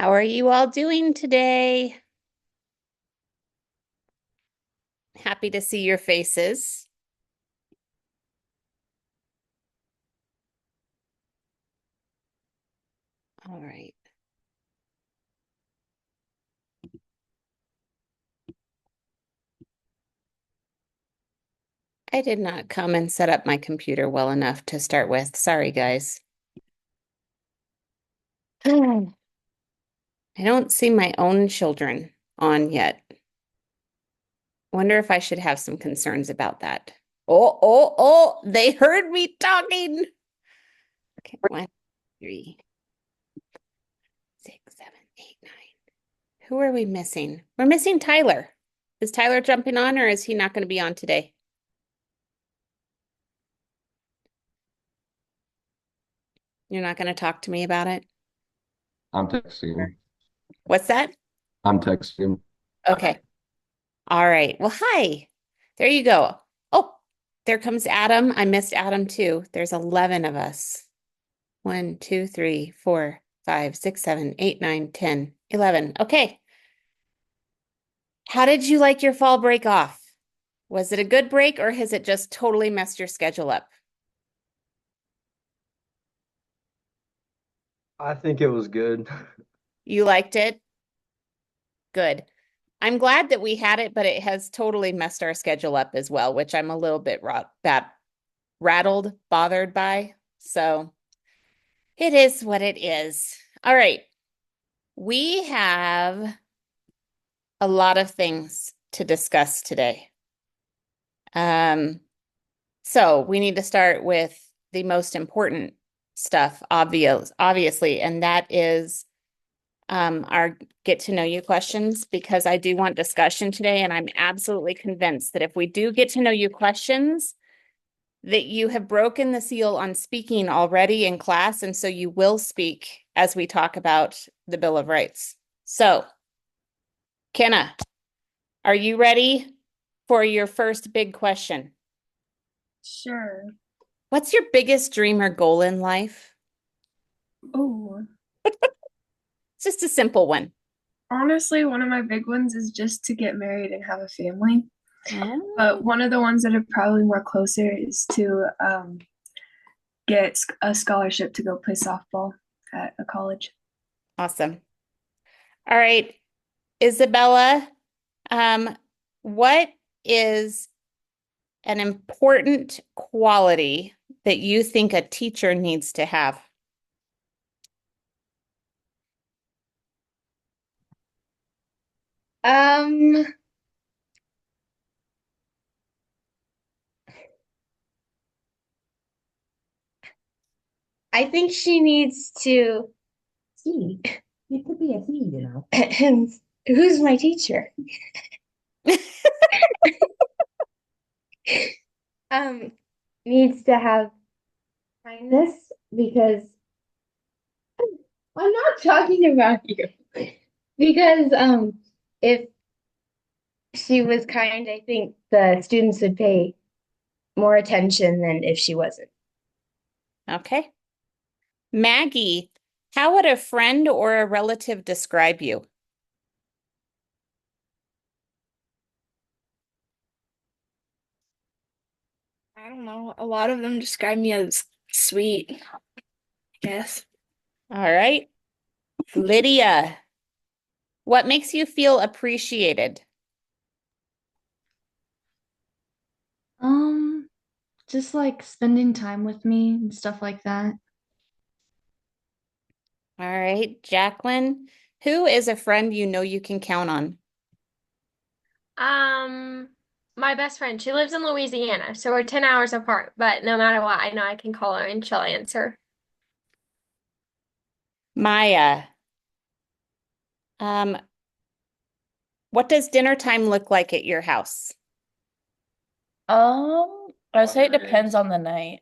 How are you all doing today? Happy to see your faces. All right. I did not come and set up my computer well enough to start with. Sorry, guys. I don't see my own children on yet. Wonder if I should have some concerns about that. Oh, they heard me talking. Okay, 1, 3, 6, 7, 8, 9. Who are we missing? We're missing Tyler. Is Tyler jumping on or is he not going to be on today? You're not going to talk to me about it? I'm texting him. What's that? I'm texting him. Okay. All right. Well, hi. There you go. Oh, there comes Adam. I missed Adam too. There's 11 of us. 1, 2, 3, 4, 5, 6, 7, 8, 9, 10, 11. Okay. How did you like your fall break off? Was it a good break or has it just totally messed your schedule up? I think it was good. You liked it? Good. I'm glad that we had it, but it has totally messed our schedule up as well, which I'm a little bit rattled, bothered by. So it is what it is. All right. We have a lot of things to discuss today. Um, so we need to start with the most important stuff, obviously, and that is our get to know you questions because I do want discussion today, and I'm absolutely convinced that if we do get to know you questions, that you have broken the seal on speaking already in class, and so you will speak as we talk about the Bill of Rights. So, Kenna, are you ready for your first big question? Sure. What's your biggest dream or goal in life? Oh, It's just a simple one. honestly, one of my big ones is just to get married and have a family. Oh, But one of the ones that are probably more closer is to get a scholarship to go play softball at a college. awesome. All right, Isabella, um, what is an important quality that you think a teacher needs to have? Um, I think she needs to C. It could be a C, you know. who's my teacher? Um, needs to have kindness because I'm not talking about you. Because if she was kind, I think the students would pay more attention than if she wasn't. Okay. Maggie, how would a friend or a relative describe you? I don't know. A lot of them describe me as sweet, I guess. All right. Lydia, what makes you feel appreciated? Um, just like spending time with me and stuff like that. All right. Jacqueline, who is a friend you know you can count on? Um, my best friend, she lives in Louisiana, so we're 10 hours apart, but no matter what, I know I can call her and she'll answer. Maya, um, what does dinner time look like at your house? I'd say it depends on the night.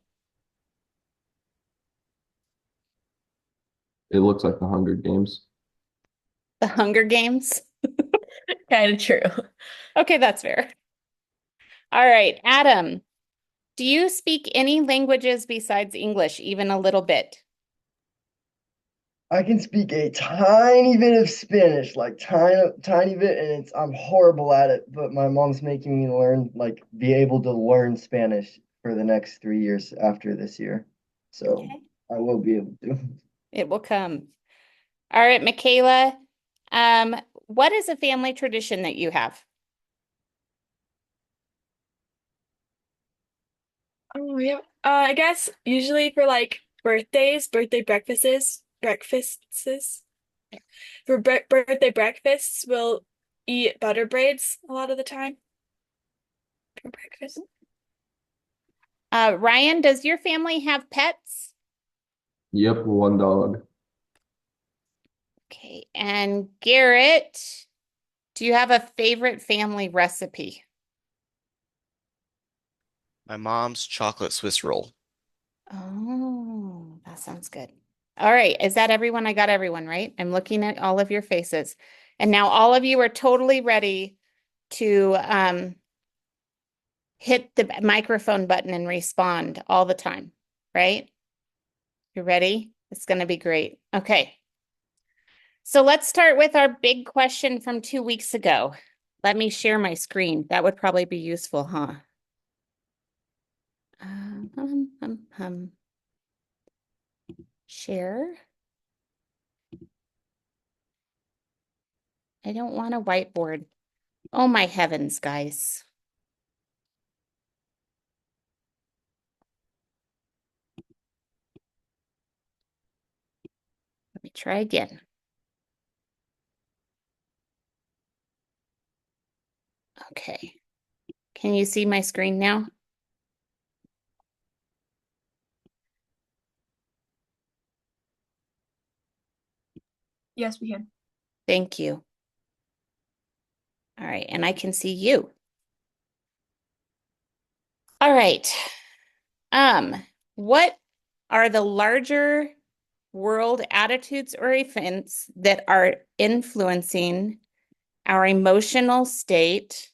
It looks like the Hunger Games. The Hunger Games? Kind of true. Okay, that's fair. All right, Adam, do you speak any languages besides English, even a little bit? I can speak a tiny bit of Spanish, like tiny bit, and I'm horrible at it, but my mom's making me learn, like be able to learn Spanish for the next 3 years after this year. So Okay. I will be able to. It will come. All right, Michaela. Um, what is a family tradition that you have? Oh, yeah. I guess usually for like birthdays, breakfasts. For birthday breakfasts, we'll eat butter braids a lot of the time for breakfast. Ryan, does your family have pets? Yep, one dog. Okay. And Garrett, do you have a favorite family recipe? My mom's chocolate Swiss roll. Oh, that sounds good. All right. Is that everyone? I got everyone, right? I'm looking at all of your faces. And now all of you are totally ready to hit the microphone button and respond all the time, right? You ready? It's going to be great. Okay. So let's start with our big question from 2 weeks ago. Let me share my screen. That would probably be useful, huh? Share. I don't want a whiteboard. Oh my heavens, guys. Let me try again. Okay. Can you see my screen now? Yes, we can. Thank you. All right, and I can see you. All right. What are the larger world attitudes or events that are influencing our emotional state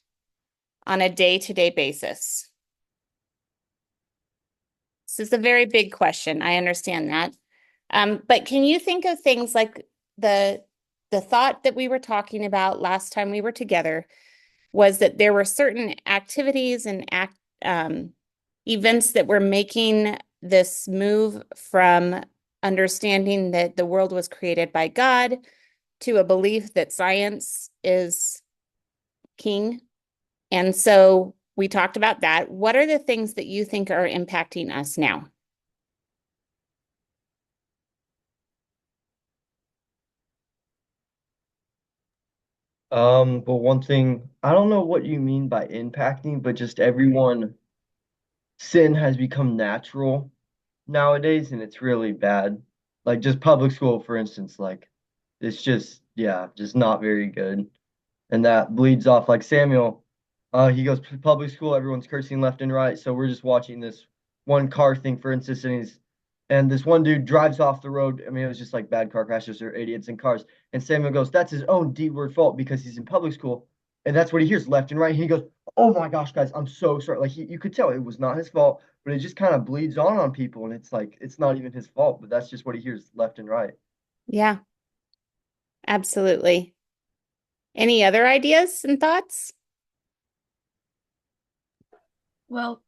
on a day-to-day basis? This is a very big question. I understand that. But can you think of things like the thought that we were talking about last time we were together was that there were certain activities and events that were making this move from understanding that the world was created by God to a belief that science is king. And so we talked about that. What are the things that you think are impacting us now? But one thing, I don't know what you mean by impacting, but just sin has become natural nowadays, and it's really bad. Like just public school, for instance, like it's just, yeah, just not very good. And that bleeds off like Samuel. He goes to public school, everyone's cursing left and right. So we're just watching this one car thing, for instance, and this one dude drives off the road. I mean, it was just like bad car crashes or idiots in cars. And Samuel goes, "That's his own D-word fault because he's in public school." And that's what he hears left and right. And he goes, "Oh my gosh, guys, I'm so sorry." Like you could tell it was not his fault, but it just kind of bleeds on people, and it's like it's not even his fault, but that's just what he hears left and right. Yeah, absolutely. Any other ideas and thoughts? Well,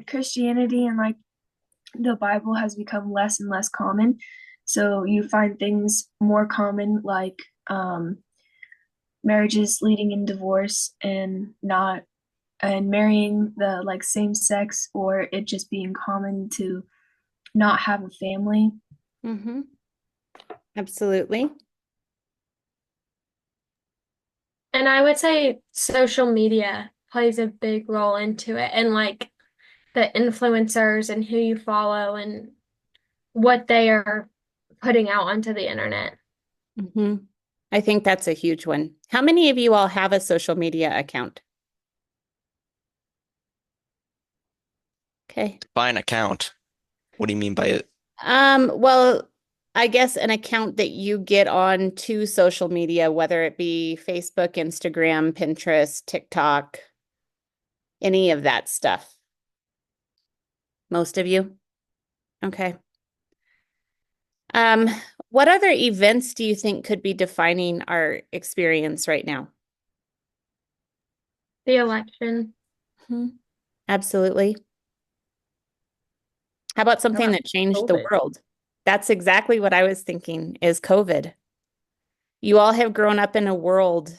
Christianity and like the Bible has become less and less common. So you find things more common like marriages leading in divorce and not and marrying the like same sex or it just being common to not have a family. Mm-hmm. Absolutely. And I would say social media plays a big role into it, and like the influencers and who you follow and what they are putting out onto the internet. Mm-hmm. I think that's a huge one. How many of you all have a social media account? Okay. Define account. What do you mean by it? Well, I guess an account that you get on to social media, whether it be Facebook, Instagram, Pinterest, TikTok, any of that stuff. Most of you? Okay. What other events do you think could be defining our experience right now? The election. Absolutely. How about something that changed the COVID. world? That's exactly what I was thinking is COVID. You all have grown up in a world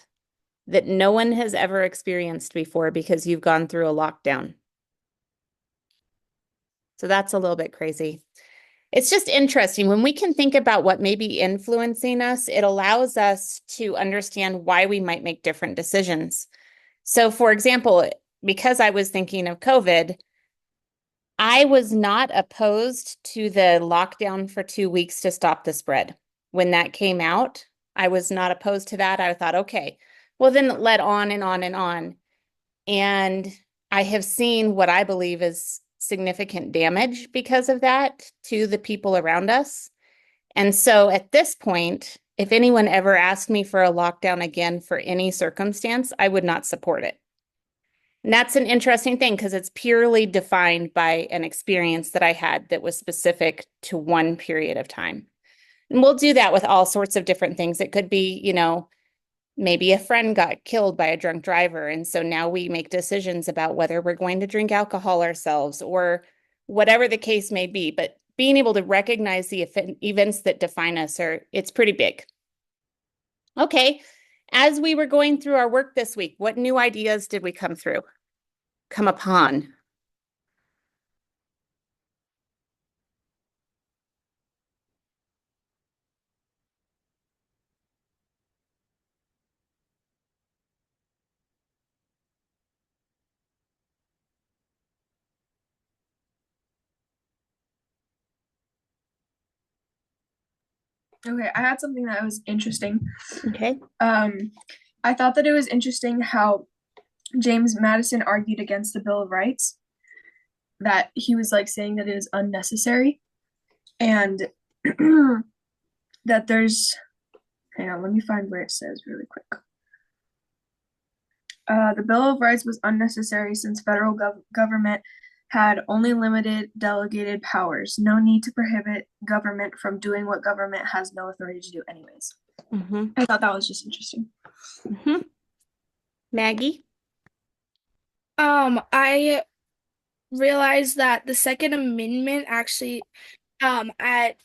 that no one has ever experienced before because you've gone through a lockdown. So that's a little bit crazy. It's just interesting. When we can think about what may be influencing us, it allows us to understand why we might make different decisions. So, for example, because I was thinking of COVID, I was not opposed to the lockdown for 2 weeks to stop the spread. When that came out, I was not opposed to that. I thought, okay, well, then it led on and on and on. And I have seen what I believe is significant damage because of that to the people around us. And so at this point, if anyone ever asked me for a lockdown again for any circumstance, I would not support it. And that's an interesting thing because it's purely defined by an experience that I had that was specific to one period of time. And we'll do that with all sorts of different things. It could be, maybe a friend got killed by a drunk driver. And so now we make decisions about whether we're going to drink alcohol ourselves or whatever the case may be. But being able to recognize the events that define us it's pretty big. Okay. As we were going through our work this week, what new ideas did we come upon? Okay, I had something that was interesting. Okay. I thought that it was interesting how James Madison argued against the Bill of Rights, that he was like saying that it is unnecessary and that hang on, let me find where it says really quick. The Bill of Rights was unnecessary since federal government had only limited delegated powers. No need to prohibit government from doing what government has no authority to do anyways. I thought that was just interesting. Maggie? I realized that the Second Amendment actually, at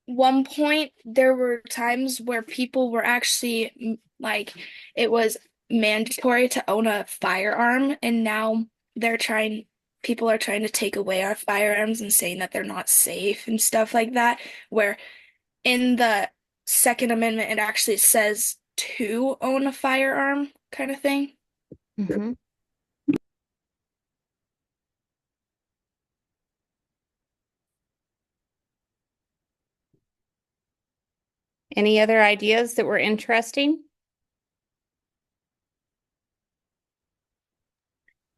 one point, there were times where people were actually like, it was mandatory to own a firearm, and now people are trying to take away our firearms and saying that they're not safe and stuff like that, where in the Second Amendment, it actually says to own a firearm kind of thing. Any other ideas that were interesting?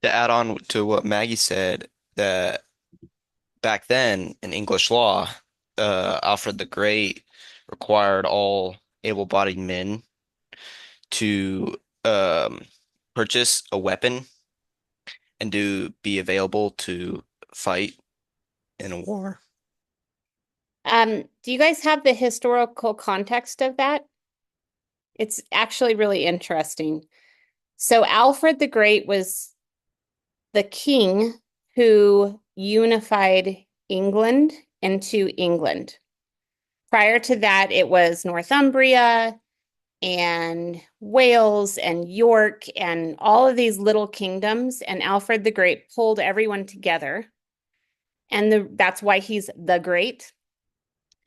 To add on to what Maggie said, that back then in English law, Alfred the Great required all able-bodied men to purchase a weapon and to be available to fight in a war. Do you guys have the historical context of that? It's actually really interesting. So Alfred the Great was the king who unified England into England. Prior to that, it was Northumbria and Wales and York and all of these little kingdoms. And Alfred the Great pulled everyone together. And that's why he's the Great.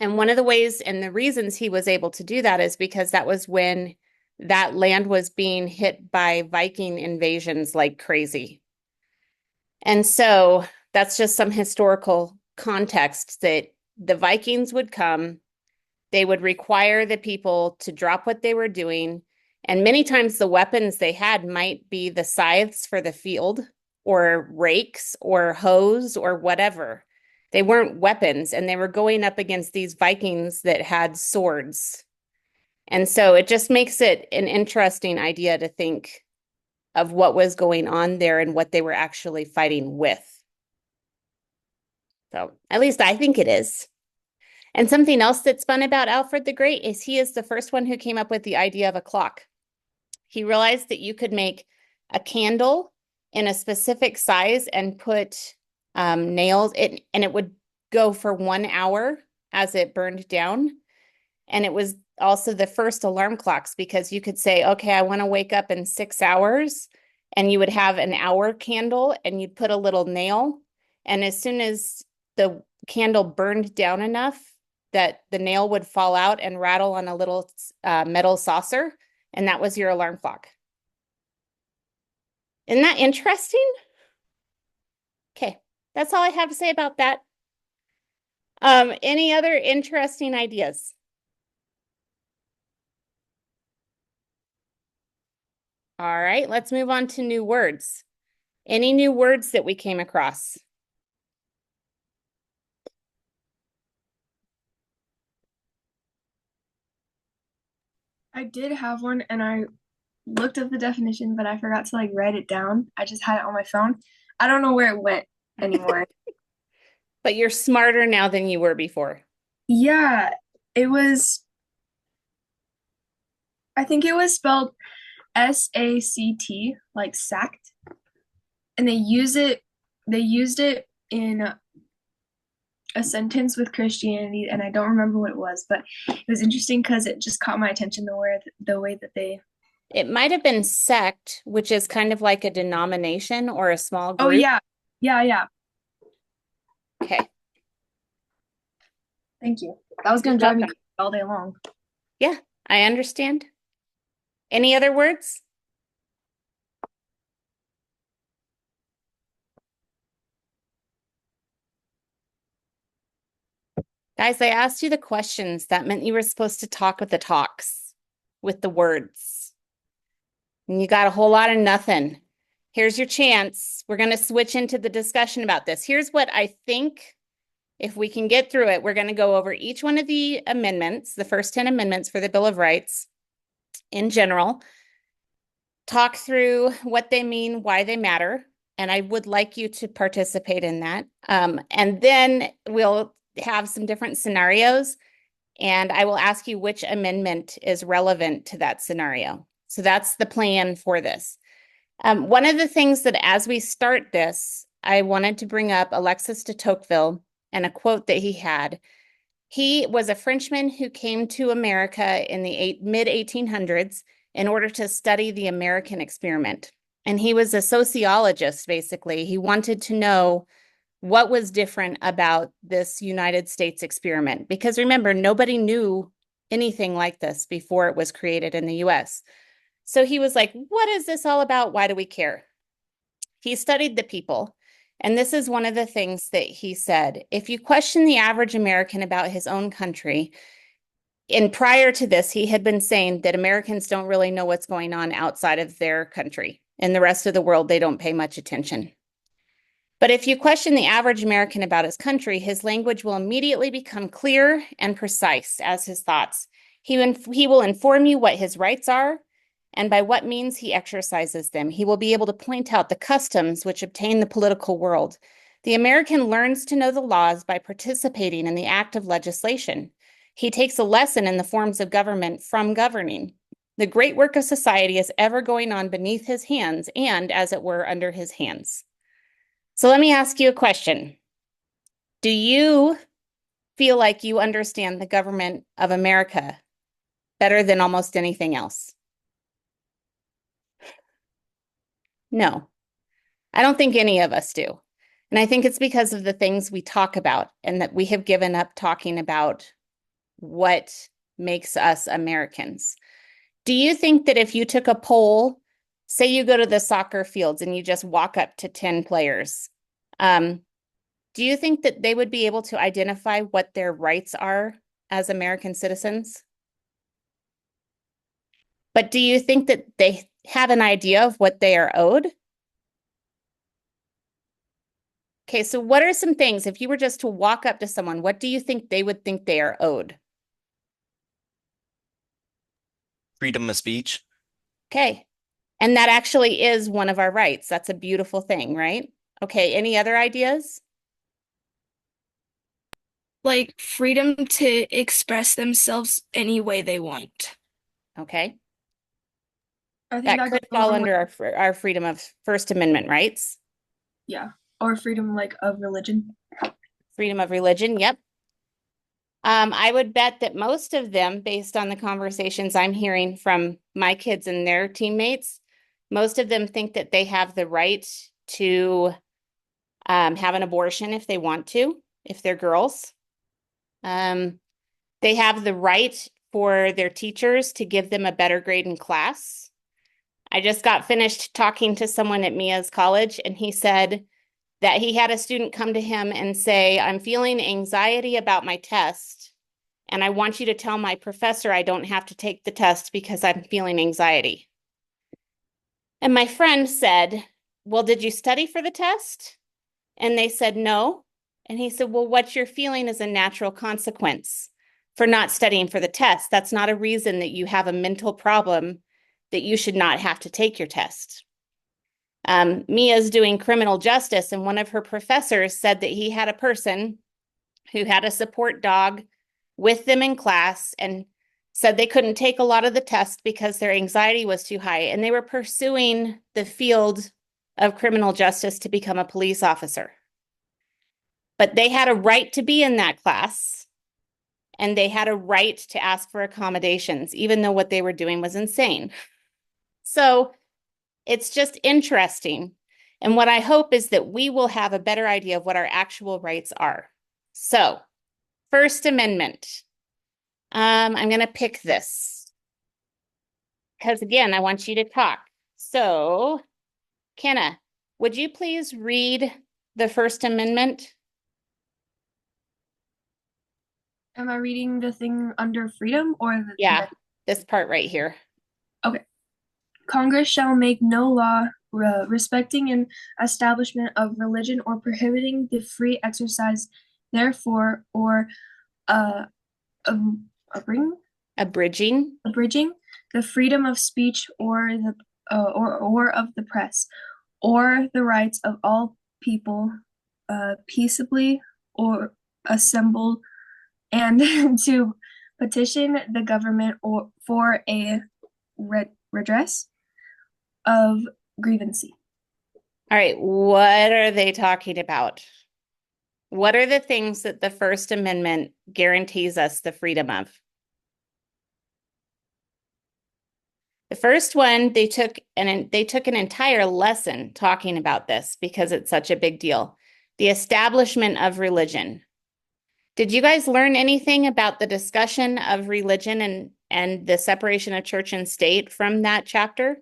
And one of the ways and the reasons he was able to do that is because that was when that land was being hit by Viking invasions like crazy. And so that's just some historical context that the Vikings would come, they would require the people to drop what they were doing. And many times the weapons they had might be the scythes for the field or rakes or hoes or whatever. They weren't weapons and they were going up against these Vikings that had swords. And so it just makes it an interesting idea to think of what was going on there and what they were actually fighting with. So at least I think it is. And something else that's fun about Alfred the Great is he is the first one who came up with the idea of a clock. He realized that you could make a candle in a specific size and put nails in, and it would go for 1 hour as it burned down. And it was also the first alarm clocks because you could say, okay, I want to wake up in 6 hours. And you would have an hour candle and you'd put a little nail. And as soon as the candle burned down enough that the nail would fall out and rattle on a little metal saucer, and that was your alarm clock. Isn't that interesting? Okay, that's all I have to say about that. Any other interesting ideas? All right, let's move on to new words. Any new words that we came across? I did have one and I looked up the definition, but I forgot to like write it down. I just had it on my phone. I don't know where it went anymore. But you're smarter now than you were before. Yeah, it was, I think it was spelled SACT, like sacked. And they used it in a sentence with Christianity, and I don't remember what it was, but it was interesting because it just caught my attention the way that they. It might have been sect, which is kind of like a denomination or a small Oh group. yeah. Okay. Thank you. That was gonna drive me crazy all day long. Yeah, I understand. Any other words? Guys, I asked you the questions. That meant you were supposed to talk with the talks, with the words. And you got a whole lot of nothing. Here's your chance. We're going to switch into the discussion about this. Here's what I think, if we can get through it, we're going to go over each one of the amendments, the first 10 amendments for the Bill of Rights in general, talk through what they mean, why they matter, and I would like you to participate in that. And then we'll have some different scenarios, and I will ask you which amendment is relevant to that scenario. So that's the plan for this. One of the things that as we start this, I wanted to bring up Alexis de Tocqueville and a quote that he had. He was a Frenchman who came to America in the mid 1800s in order to study the American experiment. And he was a sociologist, basically. He wanted to know what was different about this United States experiment. Because remember, nobody knew anything like this before it was created in the US. So he was like, what is this all about? Why do we care? He studied the people. And this is one of the things that he said. If you question the average American about his own country, and prior to this, he had been saying that Americans don't really know what's going on outside of their country. In the rest of the world, they don't pay much attention. But if you question the average American about his country, his language will immediately become clear and precise as his thoughts. He will inform you what his rights are and by what means he exercises them. He will be able to point out the customs which obtain the political world. The American learns to know the laws by participating in the act of legislation. He takes a lesson in the forms of government from governing. The great work of society is ever going on beneath his hands and, as it were, under his hands. So let me ask you a question. Do you feel like you understand the government of America better than almost anything else? No, I don't think any of us do. And I think it's because of the things we talk about and that we have given up talking about what makes us Americans. Do you think that if you took a poll, say you go to the soccer fields and you just walk up to 10 players, do you think that they would be able to identify what their rights are as American citizens? But do you think that they have an idea of what they are owed? Okay, so what are some things, if you were just to walk up to someone, what do you think they would think they are owed? Freedom of speech. Okay, and that actually is one of our rights. That's a beautiful thing, right? Okay, any other ideas? like freedom to express themselves any way they want. Okay. I think That that goes could fall along with, under our freedom of First Amendment rights. yeah, or freedom like of religion. Freedom of religion, yep. I would bet that most of them, based on the conversations I'm hearing from my kids and their teammates, most of them think that they have the right to have an abortion if they want to, if they're girls. They have the right for their teachers to give them a better grade in class. I just got finished talking to someone at Mia's college, and he said that he had a student come to him and say, I'm feeling anxiety about my test, and I want you to tell my professor I don't have to take the test because I'm feeling anxiety. And my friend said, well, did you study for the test? And they said, no. And he said, well, what you're feeling is a natural consequence for not studying for the test. That's not a reason that you have a mental problem that you should not have to take your test. Mia's doing criminal justice, and one of her professors said that he had a person who had a support dog with them in class and said they couldn't take a lot of the test because their anxiety was too high, and they were pursuing the field of criminal justice to become a police officer. But they had a right to be in that class, and they had a right to ask for accommodations, even though what they were doing was insane. So it's just interesting. And what I hope is that we will have a better idea of what our actual rights are. So, First Amendment. I'm going to pick this because, again, I want you to talk. So, Kenna, would you please read the First Amendment? Am I reading the thing under freedom or the Yeah, this part right here. Okay. Congress shall make no law respecting an establishment of religion or prohibiting the free exercise therefore or uh, um, Abridging. abridging the freedom of speech or the or of the press or the rights of all people peaceably or assemble and to petition the government or for a redress of grievance. All right, what are they talking about? What are the things that the First Amendment guarantees us the freedom of? The first one, they took an entire lesson talking about this because it's such a big deal. The establishment of religion. Did you guys learn anything about the discussion of religion and the separation of church and state from that chapter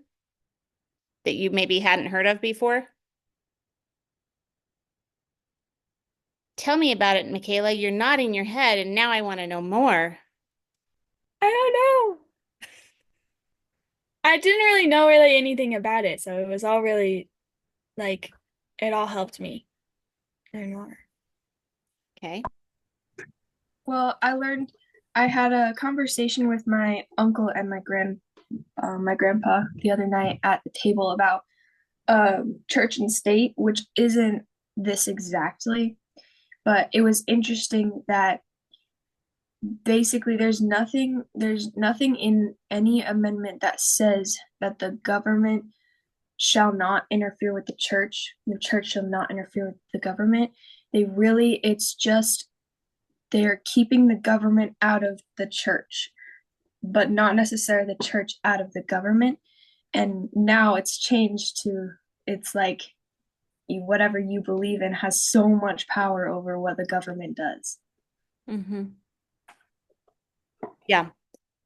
that you maybe hadn't heard of before? Tell me about it, Michaela. You're nodding your head, and now I want to know more. I don't know. I didn't really know really anything about it, so it was all really like it all helped me learn more. Okay. Well, I had a conversation with my uncle and my grandpa the other night at the table about church and state, which isn't this exactly, but it was interesting that basically there's nothing in any amendment that says that the government shall not interfere with the church shall not interfere with the government. It's just they're keeping the government out of the church, but not necessarily the church out of the government. And now it's changed to it's like whatever you believe in has so much power over what the government does. Mm-hmm. Yeah.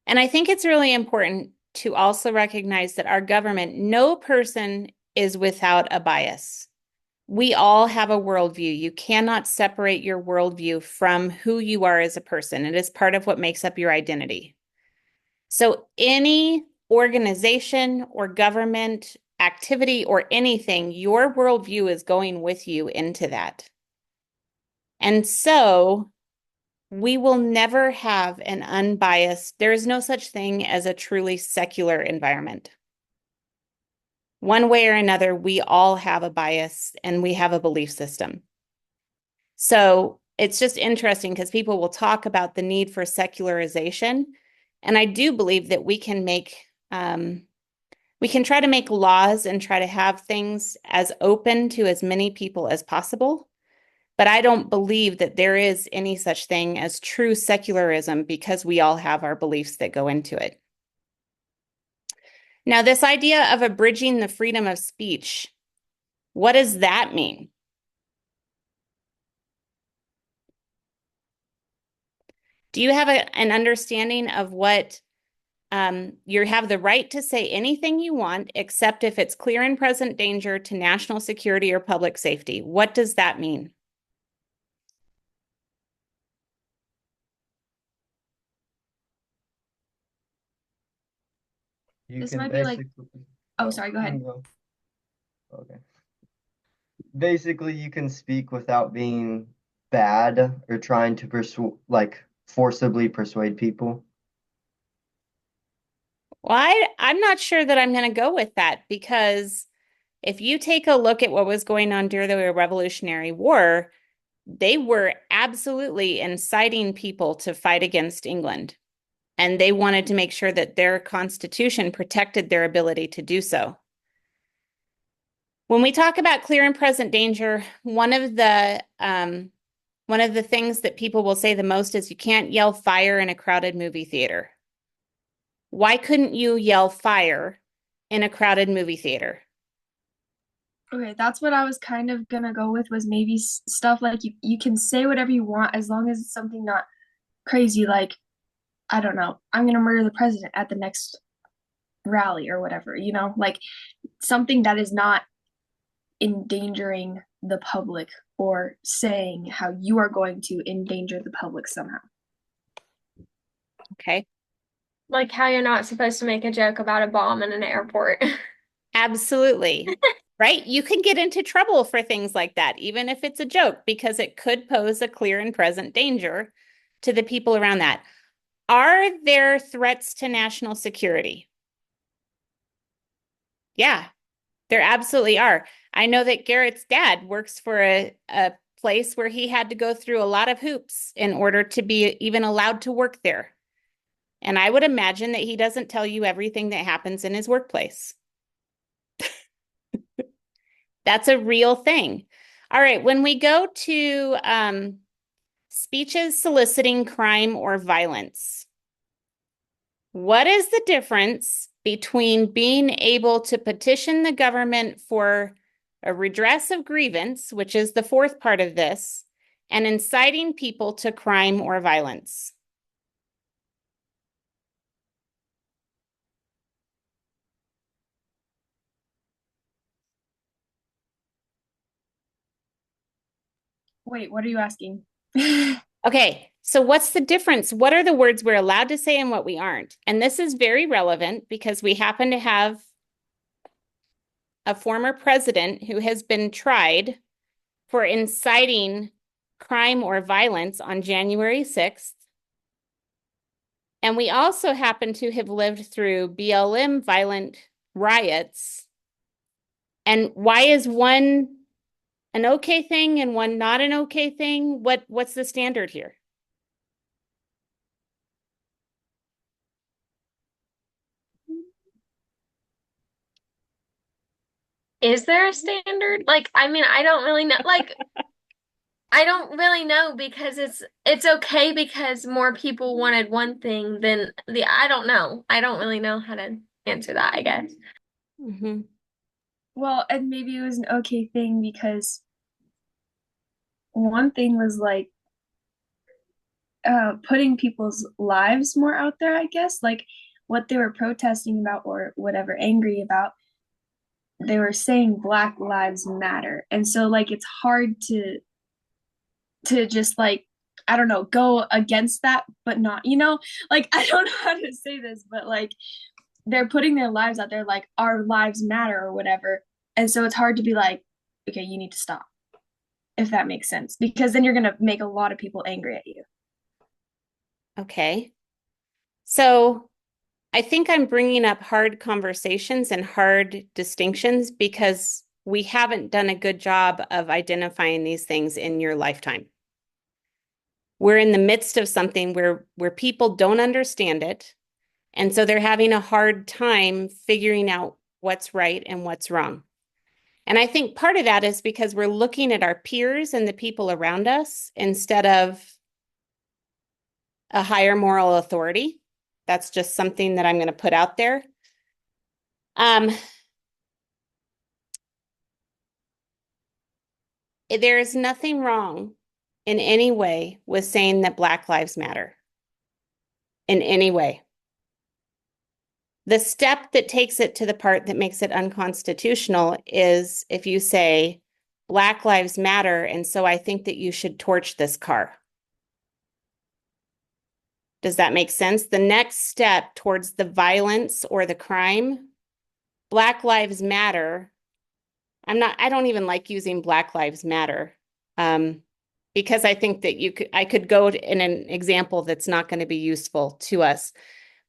And I think it's really important to also recognize that our government, no person is without a bias. We all have a worldview. You cannot separate your worldview from who you are as a person. It is part of what makes up your identity. So any organization or government activity or anything, your worldview is going with you into that. And so we will never have an unbiased, there is no such thing as a truly secular environment. One way or another, we all have a bias and we have a belief system. So it's just interesting because people will talk about the need for secularization. And I do believe that we can try to make laws and try to have things as open to as many people as possible. But I don't believe that there is any such thing as true secularism because we all have our beliefs that go into it. Now, this idea of abridging the freedom of speech, what does that mean? Do you have an understanding of what you have the right to say anything you want, except if it's clear and present danger to national security or public safety? What does that mean? You This can might be like, basically, oh, sorry, go ahead. go. Okay. Basically, you can speak without being bad or trying to forcibly persuade people. Well, I'm not sure that I'm going to go with that because if you take a look at what was going on during the Revolutionary War, they were absolutely inciting people to fight against England. And they wanted to make sure that their constitution protected their ability to do so. When we talk about clear and present danger, one of the things that people will say the most is you can't yell fire in a crowded movie theater. Why couldn't you yell fire in a crowded movie theater? Okay, that's what I was kind of gonna go with was maybe stuff like you can say whatever you want as long as it's something not crazy like I don't know, I'm gonna murder the president at the next rally or whatever, like something that is not endangering the public or saying how you are going to endanger the public somehow. Okay. Like how you're not supposed to make a joke about a bomb in an airport. Absolutely. Right? You can get into trouble for things like that, even if it's a joke, because it could pose a clear and present danger to the people around that. Are there threats to national security? Yeah, there absolutely are. I know that Garrett's dad works for a place where he had to go through a lot of hoops in order to be even allowed to work there. And I would imagine that he doesn't tell you everything that happens in his workplace. That's a real thing. All right, when we go to speeches soliciting crime or violence, what is the difference between being able to petition the government for a redress of grievance, which is the fourth part of this, and inciting people to crime or violence? Wait, what are you asking? Okay, so what's the difference? What are the words we're allowed to say and what we aren't? And this is very relevant because we happen to have a former president who has been tried for inciting crime or violence on January 6th. And we also happen to have lived through BLM violent riots. And why is one an okay thing and one not an okay thing? What's the standard here? Is there a standard? Like, I mean, I don't really know. Like, I don't really know because it's okay because more people wanted one thing than the I don't know. I don't really know how to answer that, I guess. Mm-hmm. Well, and maybe it was an okay thing because one thing was like putting people's lives more out there, I guess, like what they were protesting about or whatever, angry about. They were saying Black Lives Matter. And so like it's hard to just like I don't know, go against that, but not, like I don't know how to say this, but like they're putting their lives out there, like our lives matter or whatever. And so it's hard to be like, okay, you need to stop, if that makes sense, because then you're going to make a lot of people angry at you. Okay. So I think I'm bringing up hard conversations and hard distinctions because we haven't done a good job of identifying these things in your lifetime. We're in the midst of something where people don't understand it. And so they're having a hard time figuring out what's right and what's wrong. And I think part of that is because we're looking at our peers and the people around us instead of a higher moral authority. That's just something that I'm going to put out there. There is nothing wrong in any way with saying that Black Lives Matter in any way. The step that takes it to the part that makes it unconstitutional is if you say Black Lives Matter, and so I think that you should torch this car. Does that make sense? The next step towards the violence or the crime, Black Lives Matter. I don't even like using Black Lives Matter because I think that I could go in an example that's not going to be useful to us.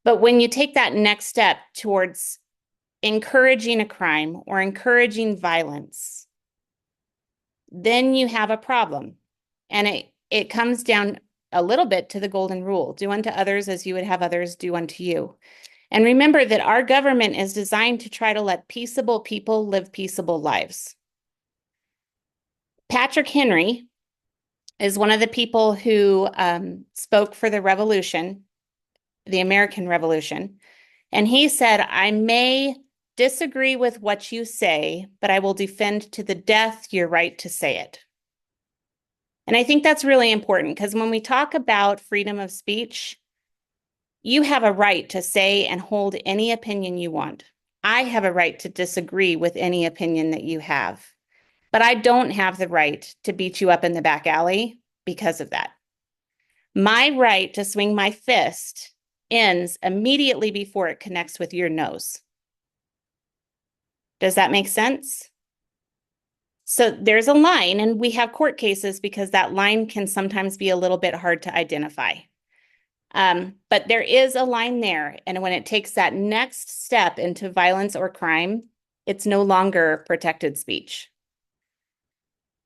But when you take that next step towards encouraging a crime or encouraging violence, then you have a problem. And it comes down a little bit to the golden rule. Do unto others as you would have others do unto you. And remember that our government is designed to try to let peaceable people live peaceable lives. Patrick Henry is one of the people who spoke for the revolution, the American Revolution. And he said, I may disagree with what you say, but I will defend to the death your right to say it. And I think that's really important because when we talk about freedom of speech, you have a right to say and hold any opinion you want. I have a right to disagree with any opinion that you have, but I don't have the right to beat you up in the back alley because of that. My right to swing my fist ends immediately before it connects with your nose. Does that make sense? So there's a line, and we have court cases because that line can sometimes be a little bit hard to identify. But there is a line there, and when it takes that next step into violence or crime, it's no longer protected speech.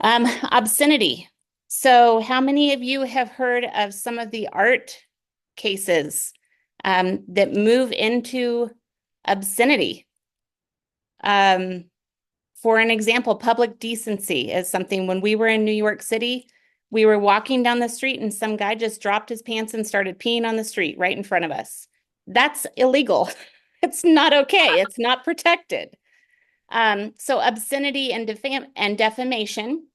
Obscenity. So how many of you have heard of some of the art cases that move into obscenity? For an example, public decency is something. When we were in New York City, we were walking down the street and some guy just dropped his pants and started peeing on the street right in front of us. That's illegal. It's not okay. It's not protected. So obscenity and defamation,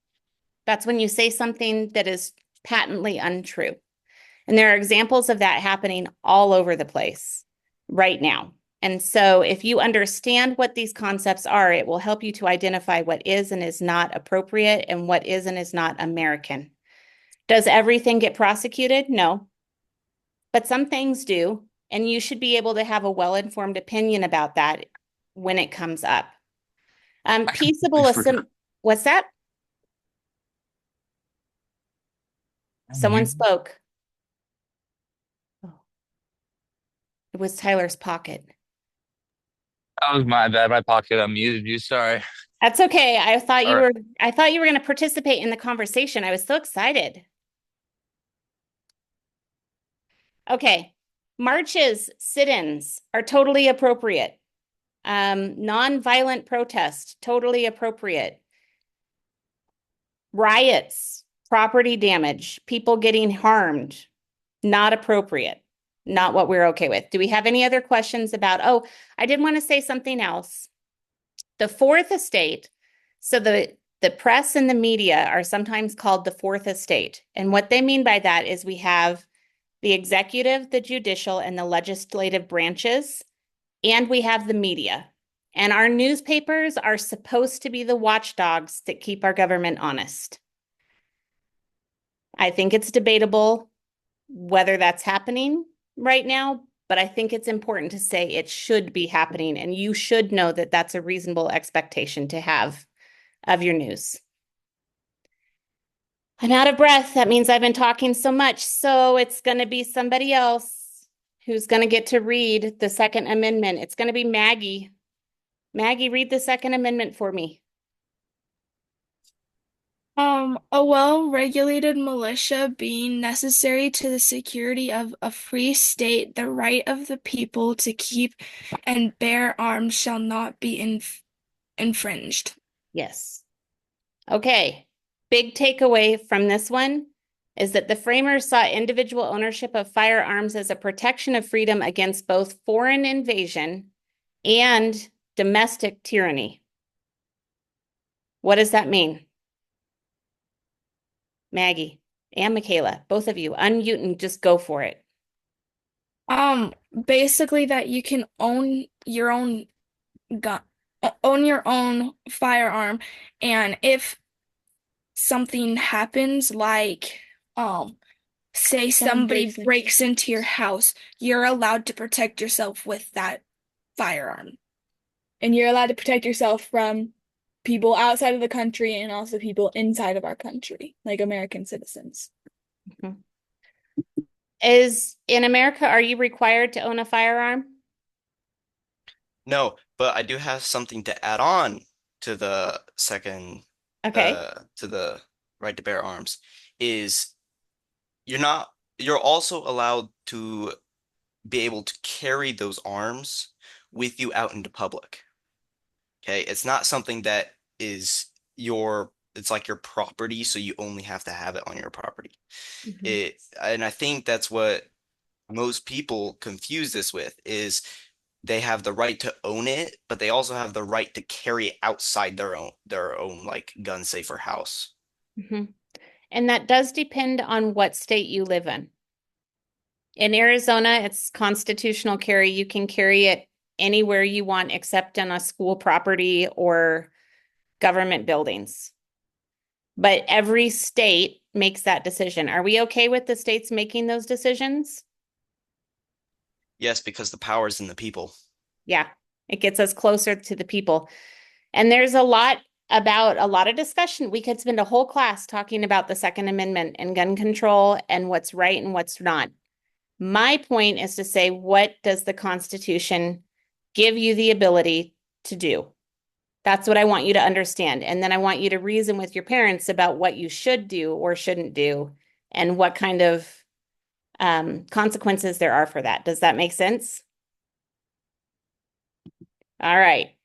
that's when you say something that is patently untrue. And there are examples of that happening all over the place right now. And so if you understand what these concepts are, it will help you to identify what is and is not appropriate and what is and is not American. Does everything get prosecuted? No. But some things do. And you should be able to have a well-informed opinion about that when it comes up. Peaceable assembly. What's that? Someone spoke. Oh. It was Tyler's pocket. That was my bad. My pocket unmuted you. Sorry. That's okay. I thought you All were going to participate in the conversation. I was so excited. Okay. Marches, sit-ins are totally appropriate. Non-violent protest, totally appropriate. Riots, property damage, people getting harmed, not appropriate. Not what we're okay with. Do we have any other questions about, oh, I did want to say something else. The fourth estate, so the press and the media are sometimes called the fourth estate. And what they mean by that is we have the executive, the judicial, and the legislative branches, and we have the media. And our newspapers are supposed to be the watchdogs that keep our government honest. I think it's debatable whether that's happening right now, but I think it's important to say it should be happening, and you should know that that's a reasonable expectation to have of your news. I'm out of breath. That means I've been talking so much, so it's going to be somebody else who's going to get to read the Second Amendment. It's going to be Maggie. Maggie, read the Second Amendment for me. A well-regulated militia being necessary to the security of a free state, the right of the people to keep and bear arms shall not be infringed. Yes. Okay. Big takeaway from this one is that the framers saw individual ownership of firearms as a protection of freedom against both foreign invasion and domestic tyranny. What does that mean? Maggie and Michaela, both of you, unmute and just go for it. Basically that you can own your own gun, own your own firearm, and if something happens, like, say somebody breaks into your house, you're allowed to protect yourself with that firearm. And you're allowed to protect yourself from people outside of the country and also people inside of our country, like American citizens. Mhm. In America, are you required to own a firearm? No, but I do have something to add on to the second, Okay. to the right to bear arms, is you're not, you're also allowed to be able to carry those arms with you out into public. Okay, it's not something that is it's like your property, so you only have to have it on your property. Mhm. And I think that's what most people confuse this with is they have the right to own it, but they also have the right to carry it outside their own like gun safe or house. Mhm. And that does depend on what state you live in. In Arizona, it's constitutional carry. You can carry it anywhere you want except on a school property or government buildings. But every state makes that decision. Are we okay with the states making those decisions? Yes, because the power is in the people. Yeah, it gets us closer to the people. And there's a lot of discussion. We could spend a whole class talking about the Second Amendment and gun control and what's right and what's not. My point is to say, what does the Constitution give you the ability to do? That's what I want you to understand. And then I want you to reason with your parents about what you should do or shouldn't do and what kind of consequences there are for that. Does that make sense? All right.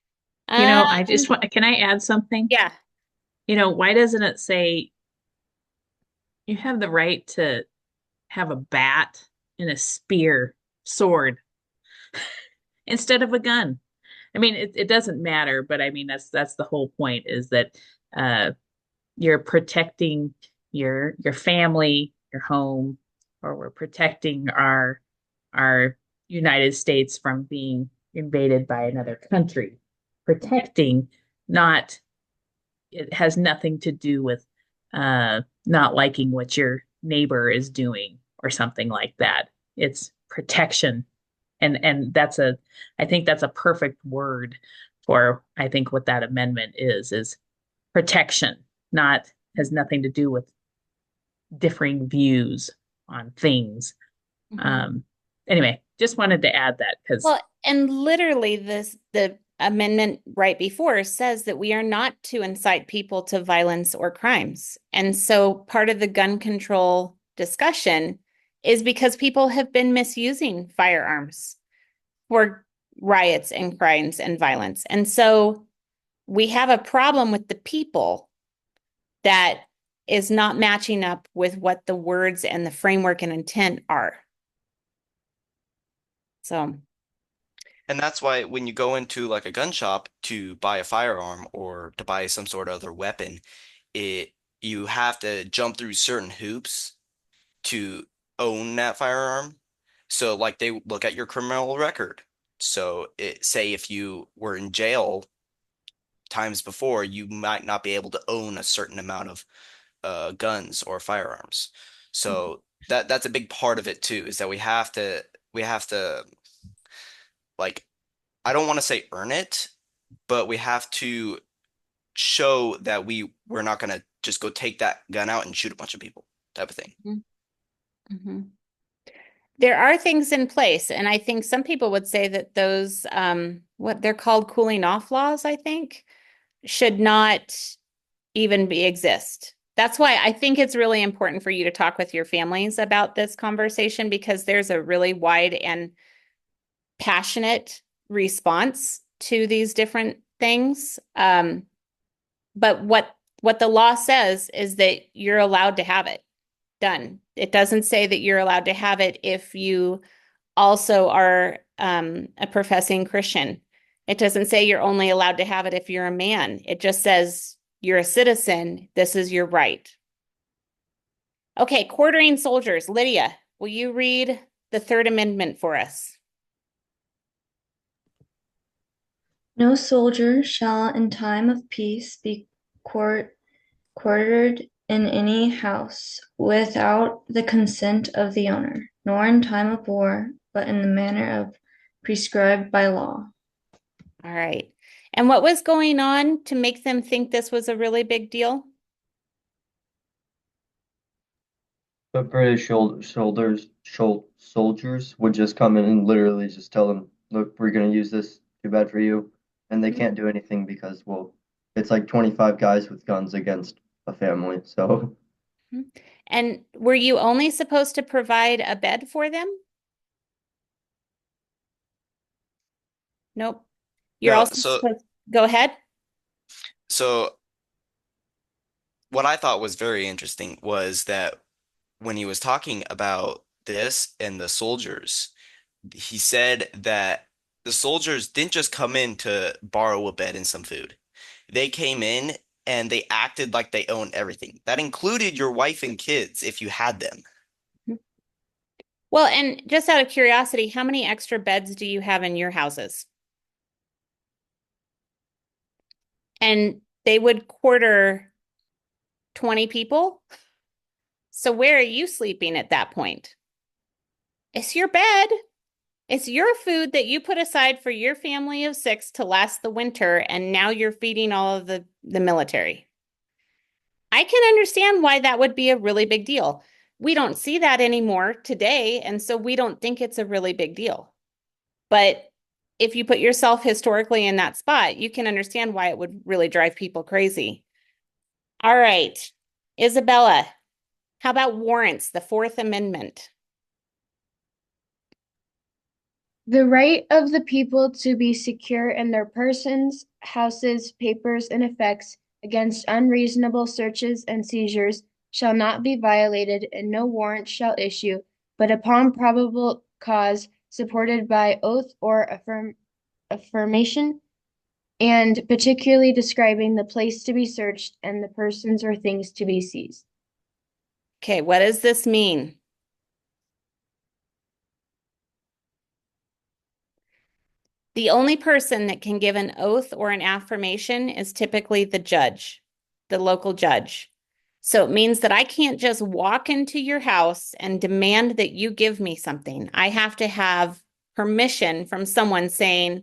I just can I add something? Yeah. Why doesn't it say you have the right to have a bat and a spear, sword, instead of a gun? I mean, it doesn't matter, but I mean that's the whole point is that uh you're protecting your family, your home, or we're protecting our United States from being invaded by another country. Protecting, not it has nothing to do with not liking what your neighbor is doing or something like that. It's protection. And I think that's a perfect word for I think what that amendment is protection, not has nothing to do with differing views on things. Mhm. Anyway, just wanted to add that because Well, and literally the amendment right before says that we are not to incite people to violence or crimes. And so part of the gun control discussion is because people have been misusing firearms for riots and crimes and violence. And so we have a problem with the people that is not matching up with what the words and the framework and intent are. So, And that's why when you go into like a gun shop to buy a firearm or to buy some sort of other weapon, it you have to jump through certain hoops to own that firearm. So like they look at your criminal record. So say if you were in jail times before, you might not be able to own a certain amount of guns or firearms. So that's a big part of it too, is that we have to like I don't want to say earn it, but we have to show that we're not gonna just go take that gun out and shoot a bunch of people type of thing. mm-hmm. There are things in place, and I think some people would say that those, what they're called cooling off laws, I think, should not even exist. That's why I think it's really important for you to talk with your families about this conversation because there's a really wide and passionate response to these different things. But what the law says is that you're allowed to have it done. It doesn't say that you're allowed to have it if you also are a professing Christian. It doesn't say you're only allowed to have it if you're a man. It just says you're a citizen. This is your right. Okay, quartering soldiers. Lydia, will you read the Third Amendment for us? No soldier shall in time of peace be quartered in any house without the consent of the owner, nor in time of war, but in the manner of prescribed by law. All right. And what was going on to make them think this was a really big deal? But British soldiers would just come in and literally just tell them, look, we're going to use this. Too bad for you. And they can't do anything because, well, it's like 25 guys with guns against a family. So, And were you only supposed to provide a bed for them? Nope. You're No, also supposed, go ahead. so what I thought was very interesting was that when he was talking about this and the soldiers, he said that the soldiers didn't just come in to borrow a bed and some food. They came in and they acted like they owned everything. That included your wife and kids if you had them. Well, and just out of curiosity, how many extra beds do you have in your houses? And they would quarter 20 people. So where are you sleeping at that point? It's your bed. It's your food that you put aside for your family of 6 to last the winter, and now you're feeding all of the military. I can understand why that would be a really big deal. We don't see that anymore today, and so we don't think it's a really big deal. But if you put yourself historically in that spot, you can understand why it would really drive people crazy. All right, Isabella, how about warrants, the Fourth Amendment? The right of the people to be secure in their persons, houses, papers, and effects against unreasonable searches and seizures shall not be violated, and no warrant shall issue, but upon probable cause supported by oath or affirmation, and particularly describing the place to be searched and the persons or things to be seized. Okay, what does this mean? The only person that can give an oath or an affirmation is typically the judge, the local judge. So it means that I can't just walk into your house and demand that you give me something. I have to have permission from someone saying,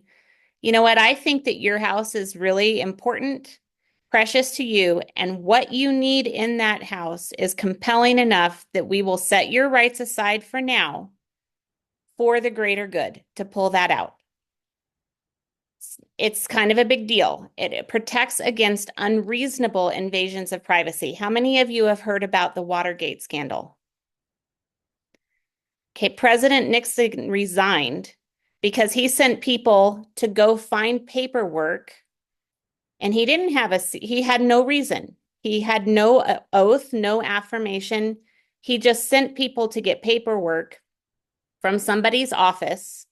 you know what, I think that your house is really important, precious to you, and what you need in that house is compelling enough that we will set your rights aside for now for the greater good to pull that out. It's kind of a big deal. It protects against unreasonable invasions of privacy. How many of you have heard about the Watergate scandal? Okay, President Nixon resigned because he sent people to go find paperwork and he had no reason. He had no oath, no affirmation. He just sent people to get paperwork from somebody's office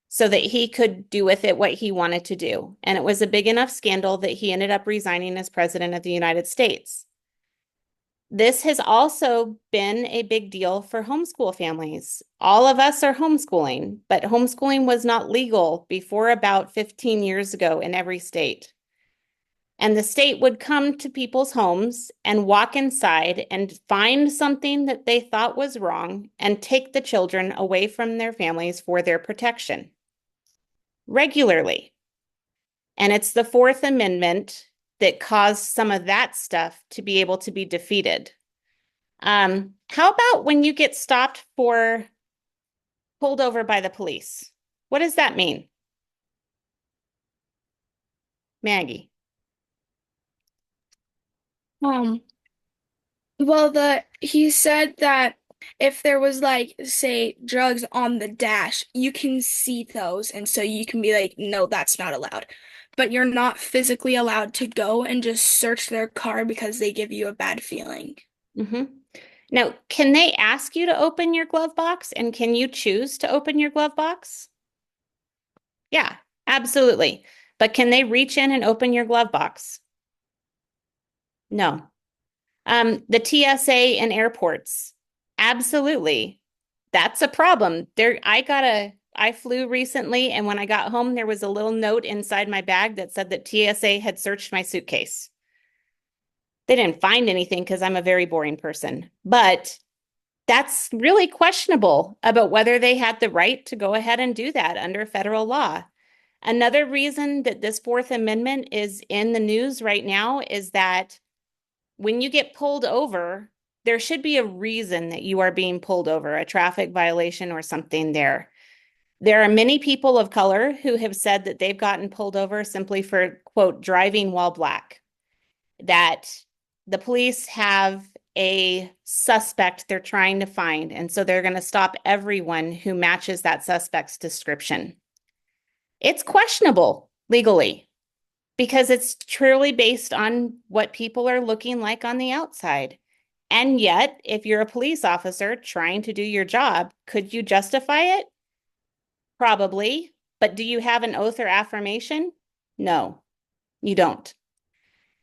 so that he could do with it what he wanted to do. And it was a big enough scandal that he ended up resigning as president of the United States. This has also been a big deal for homeschool families. All of us are homeschooling, but homeschooling was not legal before about 15 years ago in every state. And the state would come to people's homes and walk inside and find something that they thought was wrong and take the children away from their families for their protection regularly. And it's the Fourth Amendment that caused some of that stuff to be able to be defeated. How about when you get stopped for pulled over by the police? What does that mean? Maggie. Um, Well, he said that if there was like, say, drugs on the dash, you can see those, and so you can be like, no, that's not allowed. But you're not physically allowed to go and just search their car because they give you a bad feeling. Mm-hmm. Now, can they ask you to open your glove box and can you choose to open your glove box? Yeah, absolutely. But can they reach in and open your glove box? No. The TSA in airports, absolutely. That's a problem. I flew recently, and when I got home, there was a little note inside my bag that said that TSA had searched my suitcase. They didn't find anything because I'm a very boring person, but that's really questionable about whether they had the right to go ahead and do that under federal law. Another reason that this Fourth Amendment is in the news right now is that when you get pulled over, there should be a reason that you are being pulled over, a traffic violation or something there. There are many people of color who have said that they've gotten pulled over simply for, quote, driving while black, that the police have a suspect they're trying to find, and so they're going to stop everyone who matches that suspect's description. It's questionable legally because it's truly based on what people are looking like on the outside. And yet, if you're a police officer trying to do your job, could you justify it? Probably. But do you have an oath or affirmation? No, you don't.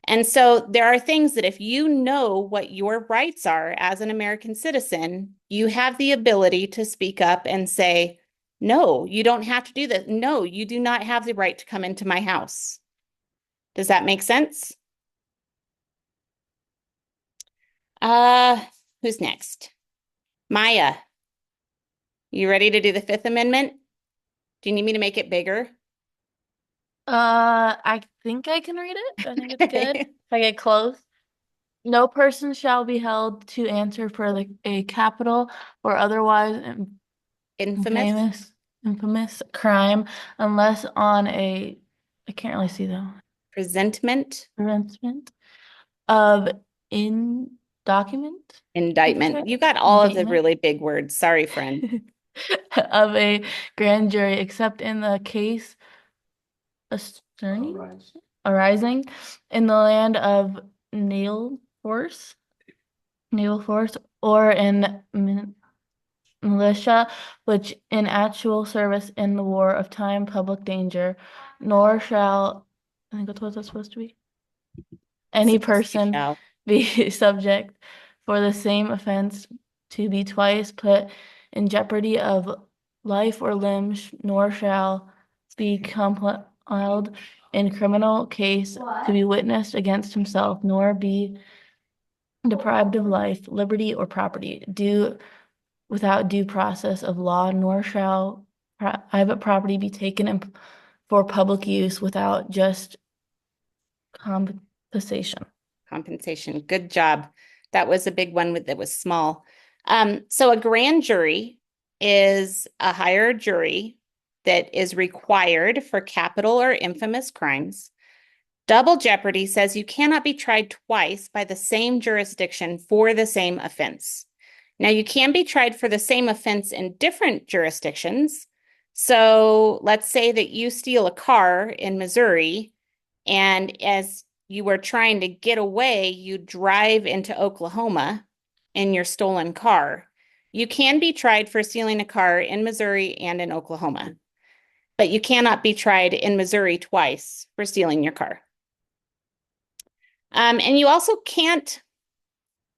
And so there are things that if you know what your rights are as an American citizen, you have the ability to speak up and say, no, you don't have to do this. No, you do not have the right to come into my house. Does that make sense? Uh, who's next? Maya, you ready to do the Fifth Amendment? Do you need me to make it bigger? I think I can read it. I think it's good. If I get close. No person shall be held to answer for a capital or otherwise Infamous? infamous crime unless on I can't really see though, Presentment? arrangement of in document, Indictment. You got all of the indictment really big words. Sorry, friend. of a grand jury, except in the case arising in the land of naval force, or in militia, which in actual service in the war of time, public danger, nor shall, I think that's what that's supposed to be, any person Shall. be subject for the same offense to be twice put in jeopardy of life or limbs, nor shall be compelled in criminal case to be witnessed against himself, nor be deprived of life, liberty, or property due without due process of law, nor shall private property be taken for public use without just compensation. Compensation. Good job. That was a big one that was small. So a grand jury is a higher jury that is required for capital or infamous crimes. Double jeopardy says you cannot be tried twice by the same jurisdiction for the same offense. Now, you can be tried for the same offense in different jurisdictions. So let's say that you steal a car in Missouri, and as you were trying to get away, you drive into Oklahoma in your stolen car. You can be tried for stealing a car in Missouri and in Oklahoma, but you cannot be tried in Missouri twice for stealing your car. And you also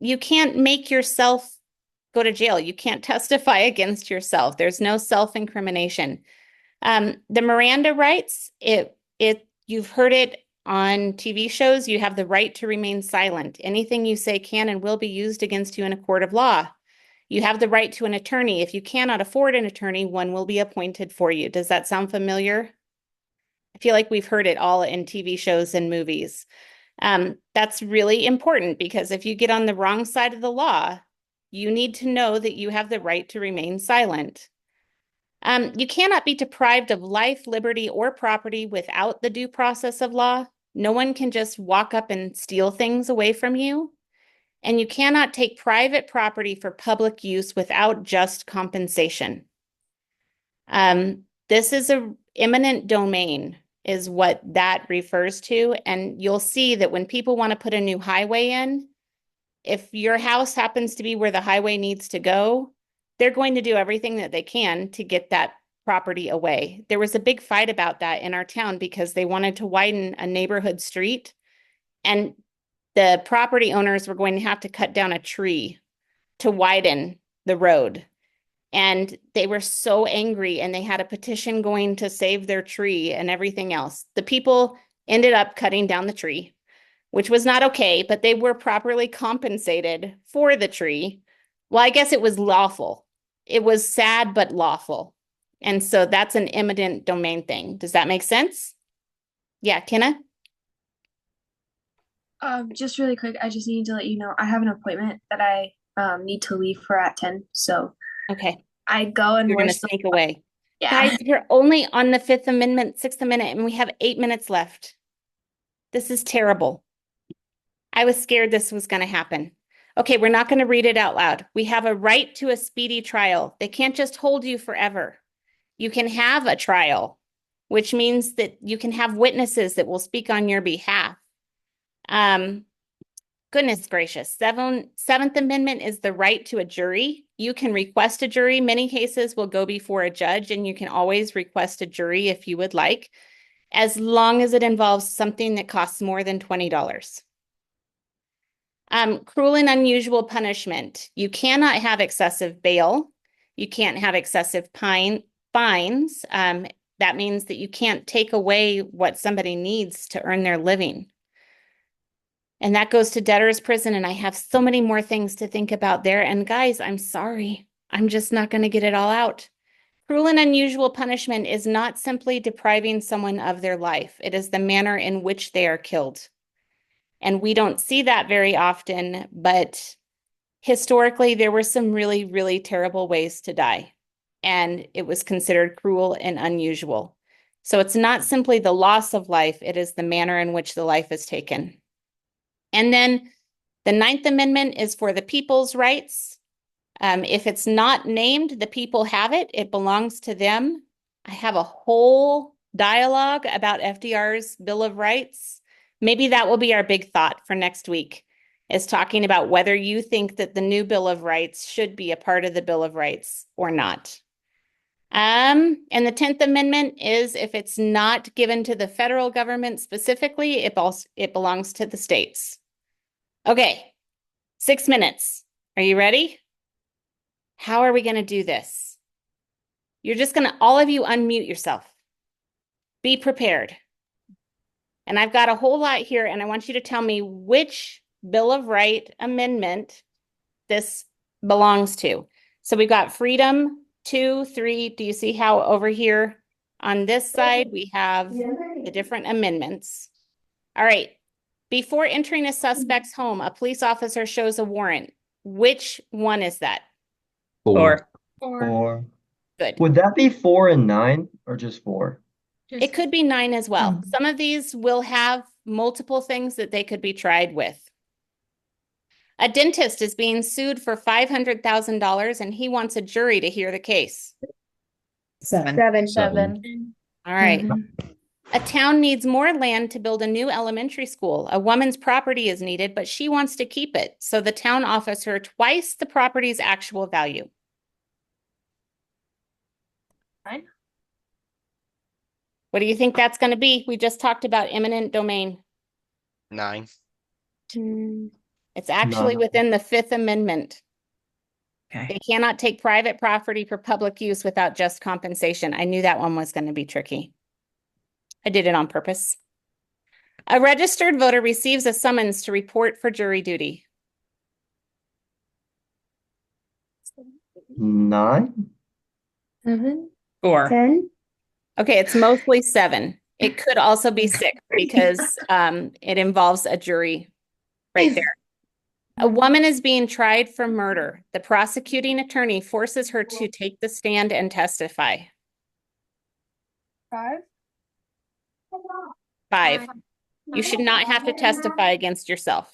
you can't make yourself go to jail. You can't testify against yourself. There's no self-incrimination. The Miranda rights, you've heard it on TV shows. You have the right to remain silent. Anything you say can and will be used against you in a court of law. You have the right to an attorney. If you cannot afford an attorney, one will be appointed for you. Does that sound familiar? I feel like we've heard it all in TV shows and movies. That's really important because if you get on the wrong side of the law, you need to know that you have the right to remain silent. You cannot be deprived of life, liberty, or property without the due process of law. No one can just walk up and steal things away from you. And you cannot take private property for public use without just compensation. This is a eminent domain is what that refers to. And you'll see that when people want to put a new highway in, if your house happens to be where the highway needs to go, they're going to do everything that they can to get that property away. There was a big fight about that in our town because they wanted to widen a neighborhood street, and the property owners were going to have to cut down a tree to widen the road. And they were so angry, and they had a petition going to save their tree and everything else. The people ended up cutting down the tree, which was not okay, but they were properly compensated for the tree. Well, I guess it was lawful. It was sad, but lawful. And so that's an eminent domain thing. Does that make sense? Yeah, Kenna? Just really quick, I just need to let you know I have an appointment that I need to leave for at 10. So Okay. I go and You're we're going to still, sneak away. yeah. Guys, you're only on the Fifth Amendment, Sixth Amendment, and we have 8 minutes left. This is terrible. I was scared this was going to happen. Okay, we're not going to read it out loud. We have a right to a speedy trial. They can't just hold you forever. You can have a trial, which means that you can have witnesses that will speak on your behalf. Goodness gracious. Seventh Amendment is the right to a jury. You can request a jury. Many cases will go before a judge, and you can always request a jury if you would like, as long as it involves something that costs more than $20. Cruel and unusual punishment. You cannot have excessive bail. You can't have excessive fines. That means that you can't take away what somebody needs to earn their living. And that goes to debtor's prison. And I have so many more things to think about there. And guys, I'm sorry. I'm just not going to get it all out. Cruel and unusual punishment is not simply depriving someone of their life. It is the manner in which they are killed. And we don't see that very often, but historically, there were some really, really terrible ways to die. And it was considered cruel and unusual. So it's not simply the loss of life, it is the manner in which the life is taken. And then the Ninth Amendment is for the people's rights. If it's not named, the people have it. It belongs to them. I have a whole dialogue about FDR's Bill of Rights. Maybe that will be our big thought for next week, is talking about whether you think that the new Bill of Rights should be a part of the Bill of Rights or not. And the 10th Amendment is if it's not given to the federal government specifically, it belongs to the states. Okay, 6 minutes. Are you ready? How are we going to do this? You're just going to, all of you unmute yourself. Be prepared. And I've got a whole lot here, and I want you to tell me which Bill of Rights amendment this belongs to. So we've got freedom, 2, 3. Do you see how over here on this side we have the different amendments? All right. Before entering a suspect's home, a police officer shows a warrant. Which one is that? 4. 4. Good. Would that be 4 and 9 or just 4? It could be 9 as well. Some of these will have multiple things that they could be tried with. A dentist is being sued for $500,000 and he wants a jury to hear the case. 7. 7. All right. A town needs more land to build a new elementary school. A woman's property is needed, but she wants to keep it. So the town offers her twice the property's actual value. 9. What do you think that's going to be? We just talked about eminent domain. 9. It's actually 9. within the Fifth Amendment. Okay. They cannot take private property for public use without just compensation. I knew that one was going to be tricky. I did it on purpose. A registered voter receives a summons to report for jury duty. 9? 7, 4. 10. Okay, it's mostly 7. It could also be 6 because it involves a jury right there. A woman is being tried for murder. The prosecuting attorney forces her to take the stand and testify. 5. 5. You should not have to testify against yourself.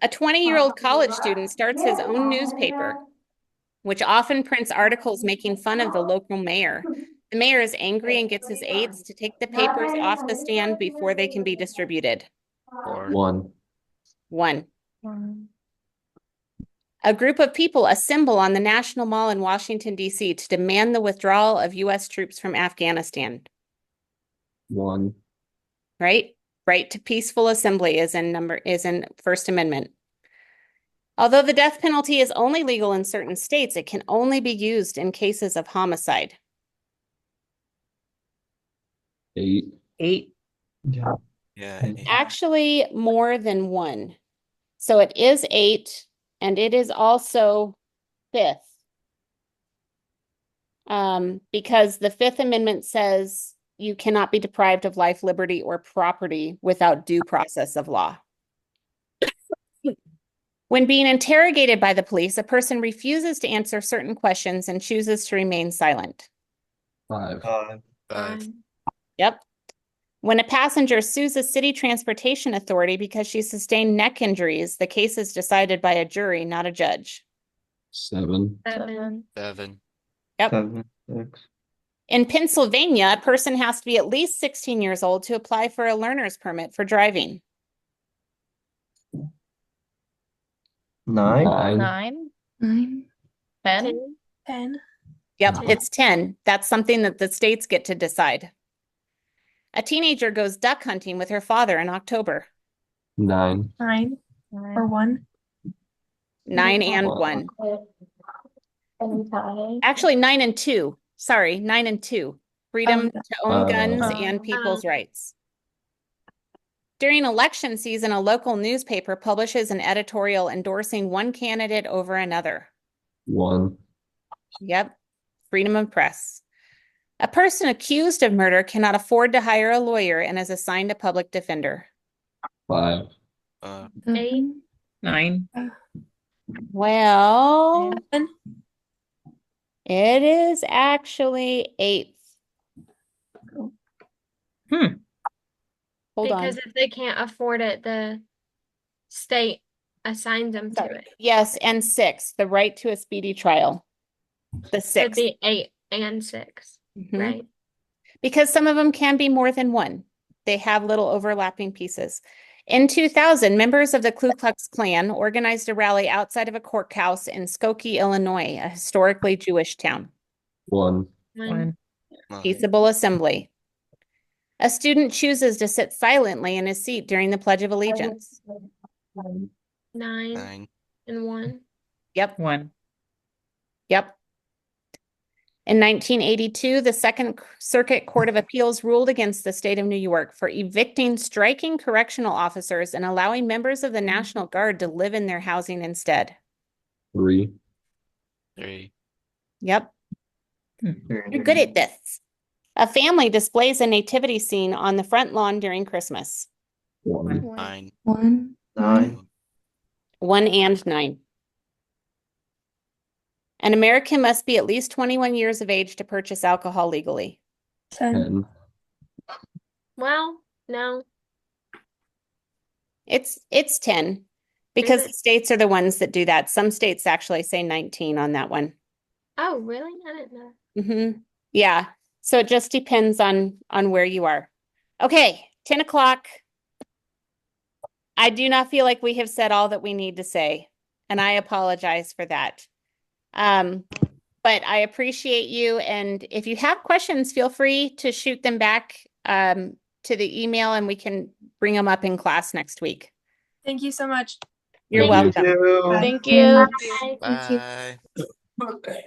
A 20-year-old college student starts his own newspaper, which often prints articles making fun of the local mayor. The mayor is angry and gets his aides to take the papers off the stand before they can be distributed. 4. 1. 1. A group of people assemble on the National Mall in Washington, D.C. to demand the withdrawal of U.S. troops from Afghanistan. 1. Right? Right to peaceful assembly is in First Amendment. Although the death penalty is only legal in certain states, it can only be used in cases of homicide. 8. 8. Yeah. Yeah. Actually, more than 1. So it is 8, and it is also 5th. Because the Fifth Amendment says you cannot be deprived of life, liberty, or property without due process of law. When being interrogated by the police, a person refuses to answer certain questions and chooses to remain silent. 5. 5. Yep. When a passenger sues a city transportation authority because she sustained neck injuries, the case is decided by a jury, not a judge. 7. 7. 7. Yep. 7. 6. In Pennsylvania, a person has to be at least 16 years old to apply for a learner's permit for driving. 9. 9. 9. 10. 10. Yep, 10. it's 10. That's something that the states get to decide. A teenager goes duck hunting with her father in October. 9. 9 or 1. 9 and 1. Actually, 9 and 2. Sorry, 9 and 2. Freedom to own guns and people's rights. During election season, a local newspaper publishes an editorial endorsing one candidate over another. 1. Yep, freedom of press. A person accused of murder cannot afford to hire a lawyer and is assigned a public defender. 5. 8. 9. Well, 10. it is actually 8th. Hold Because on. if they can't afford it, the state assigns them to Sorry. it. Yes, and 6, the right to a speedy trial. The So it'd 6th. be 8 and 6, right? Because some of them can be more than one. They have little overlapping pieces. In 2000, members of the Ku Klux Klan organized a rally outside of a courthouse in Skokie, Illinois, a historically Jewish town. 1. 1. Peaceable assembly. A student chooses to sit silently in his seat during the Pledge of Allegiance. 9 9. and 1. Yep. 1. Yep. In 1982, the Second Circuit Court of Appeals ruled against the state of New York for evicting striking correctional officers and allowing members of the National Guard to live in their housing instead. 3. 3. Yep. You're good at this. A family displays a nativity scene on the front lawn during Christmas. 1. 9. 1. 9. 1 and 9. An American must be at least 21 years of age to purchase alcohol legally. 10. 10. Well, no. It's 10 because Is it? the states are the ones that do that. Some states actually say 19 on that one. Oh, really? I didn't know. Yeah. So it just depends on where you are. Okay, 10 o'clock. I do not feel like we have said all that we need to say, and I apologize for that. But I appreciate you, and if you have questions, feel free to shoot them back to the email, and we can bring them up in class next week. Thank you so much. You're Thank welcome. Bye. Thank you. Bye. Bye.